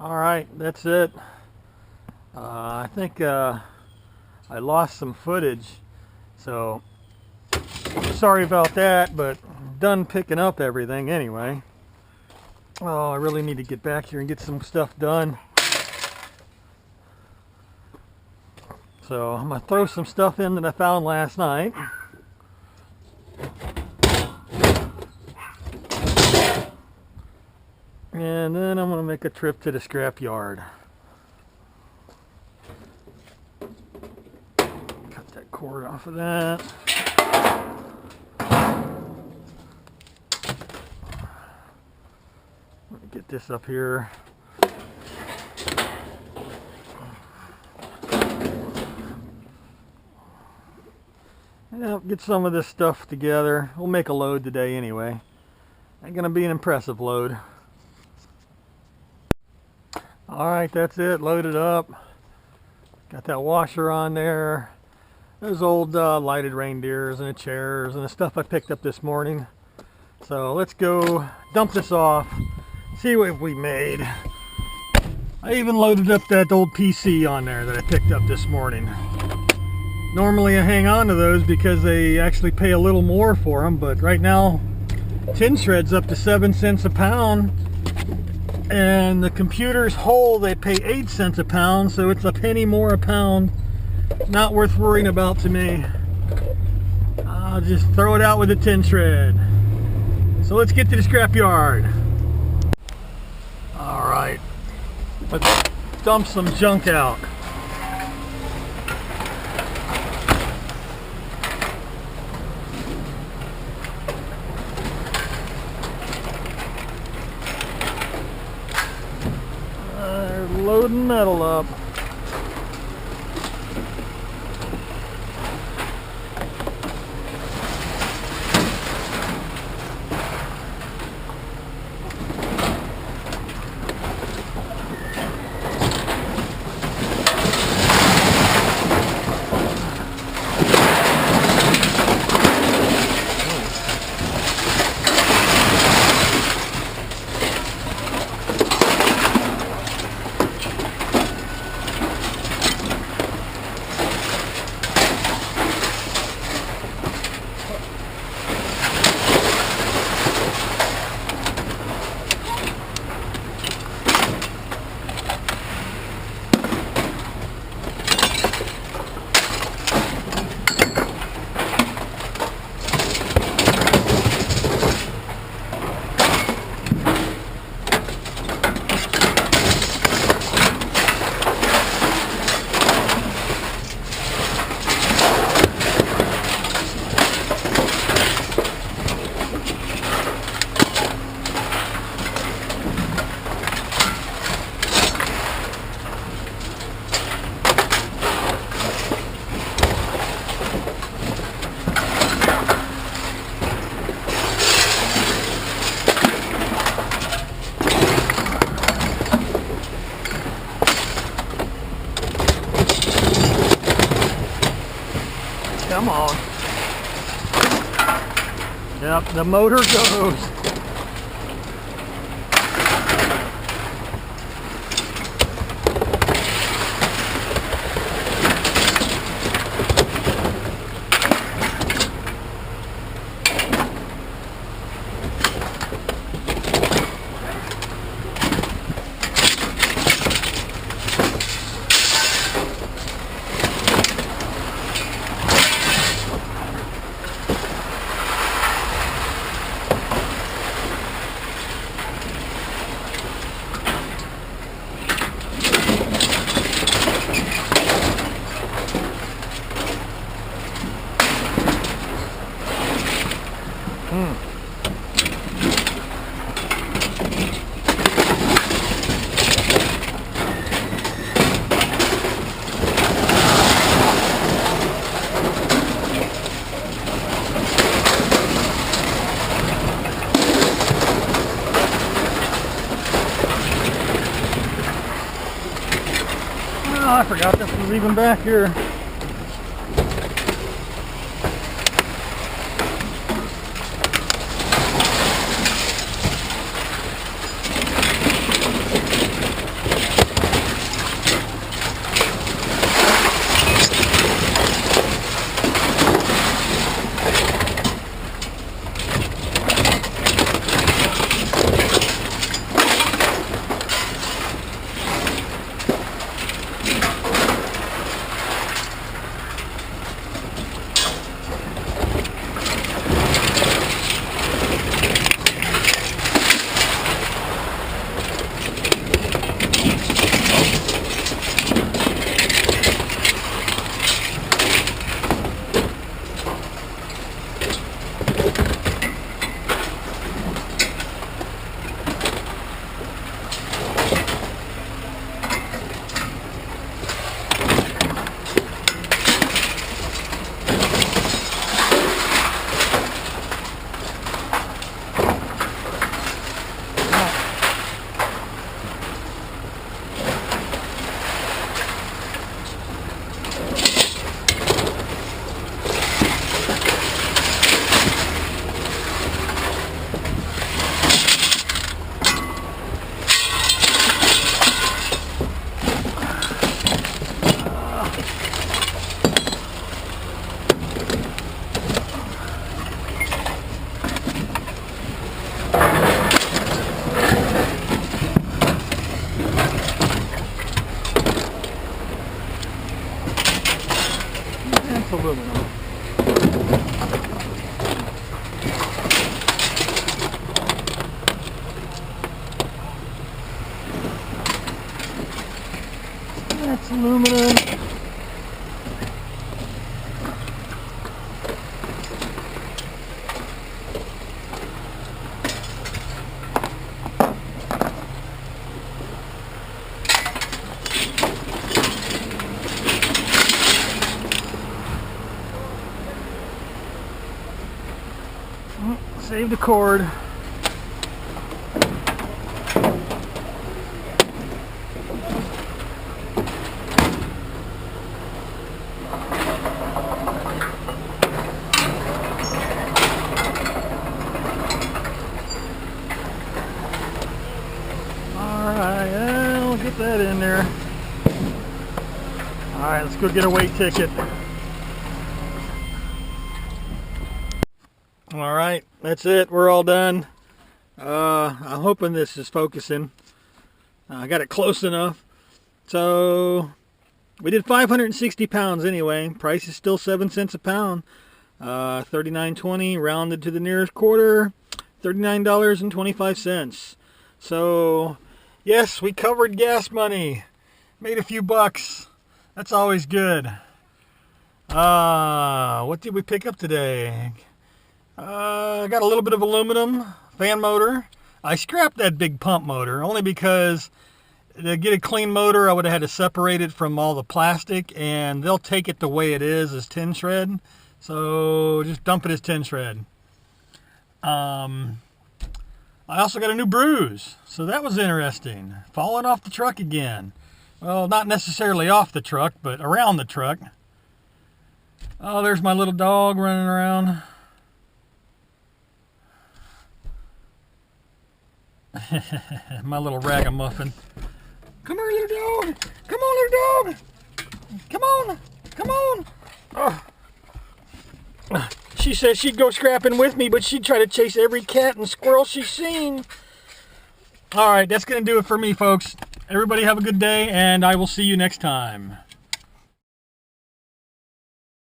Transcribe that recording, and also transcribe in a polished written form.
Alright, that's it. I think I lost some footage, so sorry about that, but I'm done picking up everything anyway. Oh, I really need to get back here and get some stuff done. So I'm going to throw some stuff in that I found last night. And then I'm going to make a trip to the scrap yard. Cut that cord off of that. Let me get this up here. Yeah, get some of this stuff together. We'll make a load today anyway. Ain't gonna be an impressive load. Alright, that's it. Loaded up. Got that washer on there. Those old lighted reindeers and the chairs and the stuff I picked up this morning. So let's go dump this off. See what we made. I even loaded up that old PC on there that I picked up this morning. Normally I hang on to those because they actually pay a little more for them, but right now tin shred's up to 7 cents a pound, and the computer's whole they pay 8 cents a pound, so it's a penny more a pound. Not worth worrying about to me. I'll just throw it out with a tin shred. So let's get to the scrap yard. Alright, let's dump some junk out. Loading metal up. Come on. Yep, the motor goes. Oh, I forgot this was even back here. aluminum. That's aluminum. Save the cord. Alright, I'll get that in there. Alright, let's go get a weight ticket. Alright, that's it. We're all done. I'm hoping this is focusing. I got it close enough. So, we did 560 pounds anyway. Price is still 7 cents a pound. $39.20 rounded to the nearest quarter. $39.25. So, yes, we covered gas money. Made a few bucks. That's always good. What did we pick up today? I got a little bit of aluminum fan motor. I scrapped that big pump motor only because to get a clean motor I would have had to separate it from all the plastic, and they'll take it the way it is as tin shred. So just dump it as tin shred. I also got a new bruise, so that was interesting. Falling off the truck again. Well, not necessarily off the truck, but around the truck. Oh, there's my little dog running around. My little ragamuffin. Come here, little dog. Come on, little dog. Come on. Come on. Oh. She said she'd go scrapping with me, but she'd try to chase every cat and squirrel she's seen. All right, that's going to do it for me, folks. Everybody have a good day, and I will see you next time.